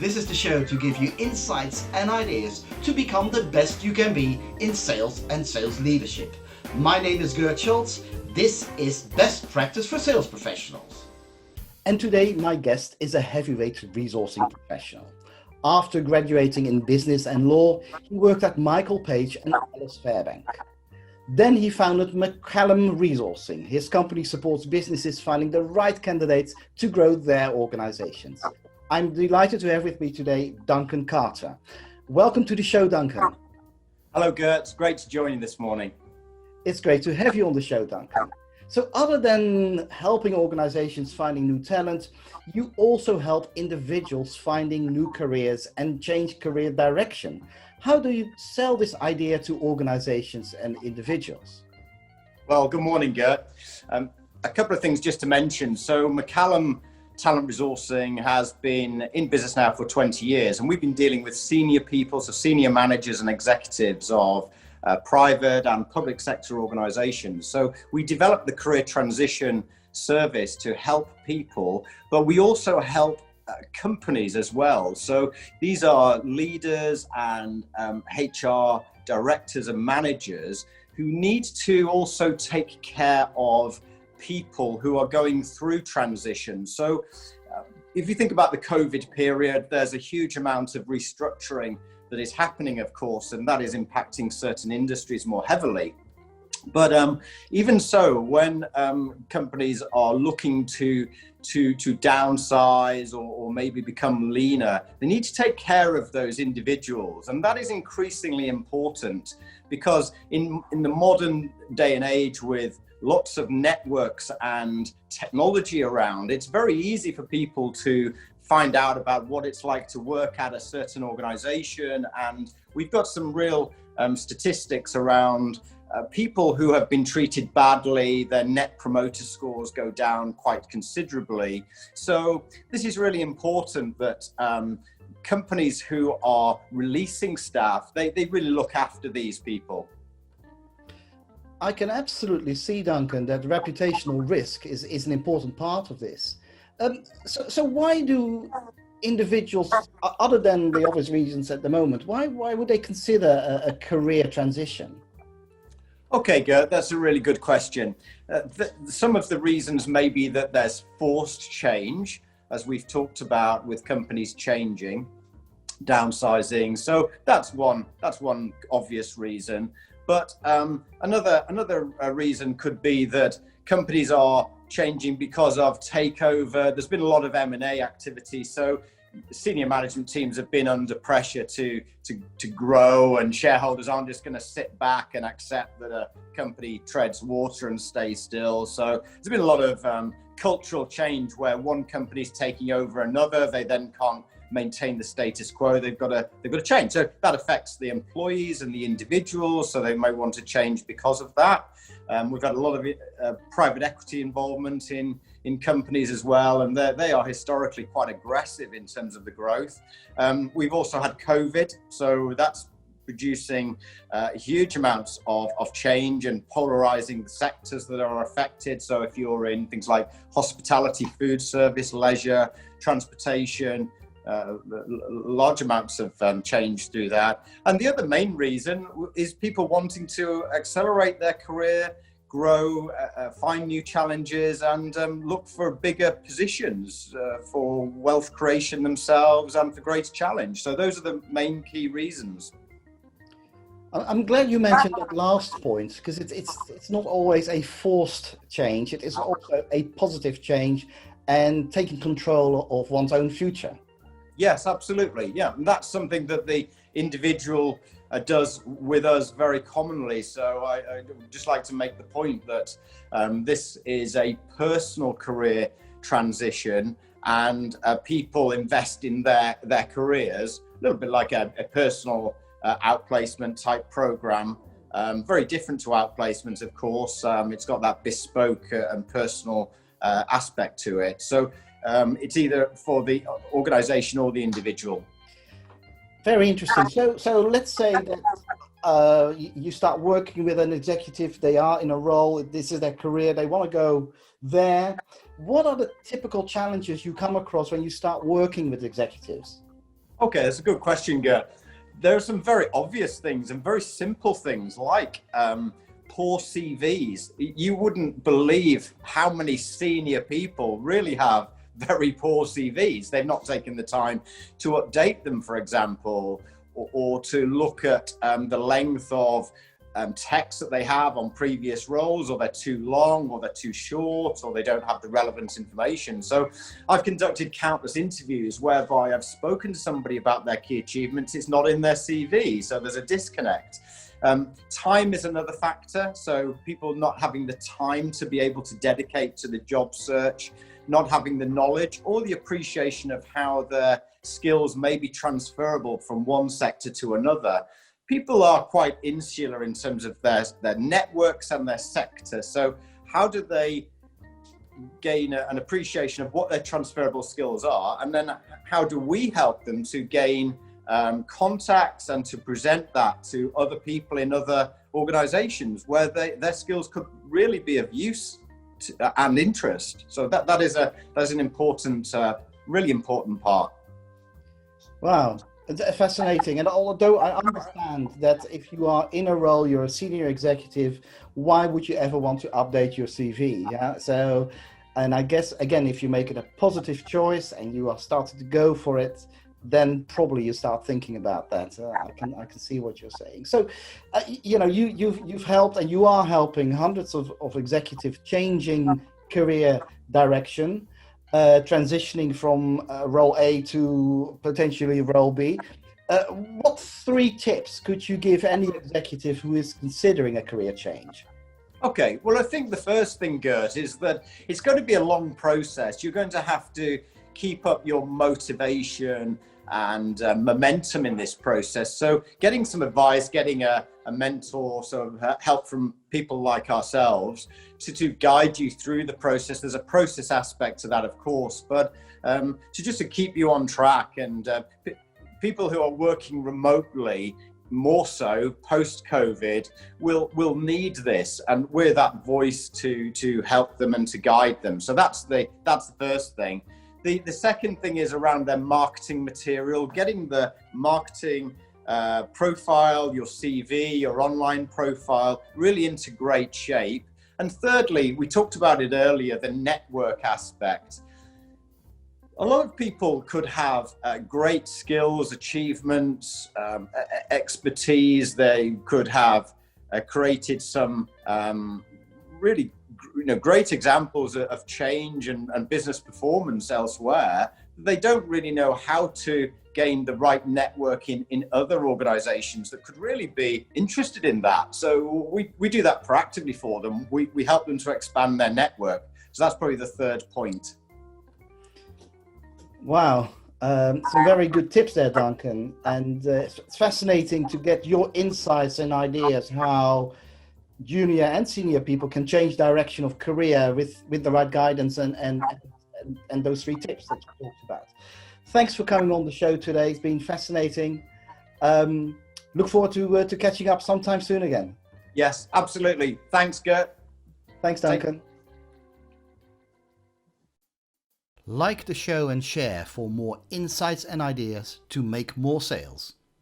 This is the show to give you insights and ideas to become the best you can be in sales and sales leadership. My name is Gert Schultz. This is Best Practice for Sales Professionals. And today my guest is a heavyweight resourcing professional. After graduating in business and law, he worked at Michael Page and Alice Fairbank. Then he founded Macallam Resourcing. His company supports businesses finding the right candidates to grow their organizations. I'm delighted to have with me today Duncan Carter. Welcome to the show, Duncan. Hello, Gert. It's great to join you this morning. It's great to have you on the show, Duncan. So other than helping organizations finding new talent, you also help individuals finding new careers and change career direction. How do you sell this idea to organizations and individuals? Well, good morning, Gert. A couple of things just to mention. So Macallam Talent Resourcing has been in business now for 20 years, and we've been dealing with senior people, so senior managers and executives of private and public sector organizations. So we developed the career transition service to help people, but we also help companies as well. So these are leaders and HR directors and managers who need to also take care of people who are going through transition. So if you think about the COVID period, there's a huge amount of restructuring that is happening, of course, and that is impacting certain industries more heavily. But even so, when companies are looking to downsize or maybe become leaner, they need to take care of those individuals. And that is increasingly important because in the modern day and age with lots of networks and technology around, it's very easy for people to find out about what it's like to work at a certain organization. And we've got some real statistics around people who have been treated badly. Their net promoter scores go down quite considerably. So this is really important that companies who are releasing staff, they really look after these people. I can absolutely see, Duncan, that reputational risk is an important part of this. So why do individuals, other than the obvious reasons at the moment, why would they consider a career transition? Okay, Gert, that's a really good question. Some of the reasons may be that there's forced change, as we've talked about with companies changing, downsizing. So that's one obvious reason. But another reason could be that companies are changing because of takeover. There's been a lot of M&A activity, so senior management teams have been under pressure to grow, and shareholders aren't just going to sit back and accept that a company treads water and stays still. So there's been a lot of cultural change where one company's taking over another. They then can't maintain the status quo. They've got to change. So that affects the employees and the individuals. So they might want to change because of that. We've had a lot of private equity involvement in companies as well, and they are historically quite aggressive in terms of the growth. We've also had COVID, so that's producing huge amounts of change and polarizing the sectors that are affected. So if you're in things like hospitality, food service, leisure, transportation, large amounts of change through that. And the other main reason is people wanting to accelerate their career, grow, find new challenges, and look for bigger positions for wealth creation themselves and for greater challenge. So those are the main key reasons. I'm glad you mentioned that last point, because it's not always a forced change. It is also a positive change and taking control of one's own future. Yes, absolutely. Yeah, and that's something that the individual does with us very commonly. So I would just like to make the point that this is a personal career transition, and people invest in their careers, a little bit like a personal outplacement type program. Very different to outplacement, of course. It's got that bespoke and personal aspect to it. So it's either for the organization or the individual. Very interesting. So let's say that you start working with an executive, they are in a role, this is their career, they want to go there. What are the typical challenges you come across when you start working with executives? Okay, that's a good question, Gert. There are some very obvious things and very simple things like poor CVs. You wouldn't believe how many senior people really have very poor CVs. They've not taken the time to update them, for example, or to look at the length of text that they have on previous roles, or they're too long, or they're too short, or they don't have the relevant information. So I've conducted countless interviews whereby I've spoken to somebody about their key achievements. It's not in their CV, so there's a disconnect. Time is another factor. So people not having the time to be able to dedicate to the job search, not having the knowledge or the appreciation of how their skills may be transferable from one sector to another. People are quite insular in terms of their networks and their sector. So how do they gain an appreciation of what their transferable skills are? And then how do we help them to gain contacts and to present that to other people in other organizations where their skills could really be of use and interest? So that's an important, really important part. Wow. It's fascinating. And although I understand that if you are in a role, you're a senior executive, why would you ever want to update your CV? Yeah. So, and I guess, again, if you make it a positive choice and you are starting to go for it, then probably you start thinking about that. I can see what you're saying. So, you've helped and you are helping hundreds of executives changing career direction, transitioning from role A to potentially role B. What 3 tips could you give any executive who is considering a career change? Okay, well, I think the first thing, Gert, is that it's going to be a long process. You're going to have to keep up your motivation and momentum in this process. So getting some advice, getting a mentor, sort of help from people like ourselves to guide you through the process. There's a process aspect to that, of course, but to keep you on track. And people who are working remotely, more so post-COVID, will need this, and we're that voice to help them and to guide them. So that's the first thing. The second thing is around their marketing material, getting the marketing profile, your CV, your online profile, really into great shape. And thirdly, we talked about it earlier, the network aspect. A lot of people could have great skills, achievements, expertise. They could have created some really great examples of change and business performance elsewhere. They don't really know how to gain the right network in other organizations that could really be interested in that. So we do that proactively for them. We help them to expand their network. So that's probably the third point. Wow. Some very good tips there, Duncan. And it's fascinating to get your insights and ideas how junior and senior people can change direction of career with the right guidance and those 3 tips that you talked about. Thanks for coming on the show today. It's been fascinating. Look forward to catching up sometime soon again. Yes, absolutely. Thanks, Gert. Thanks, Duncan. Like the show and share for more insights and ideas to make more sales.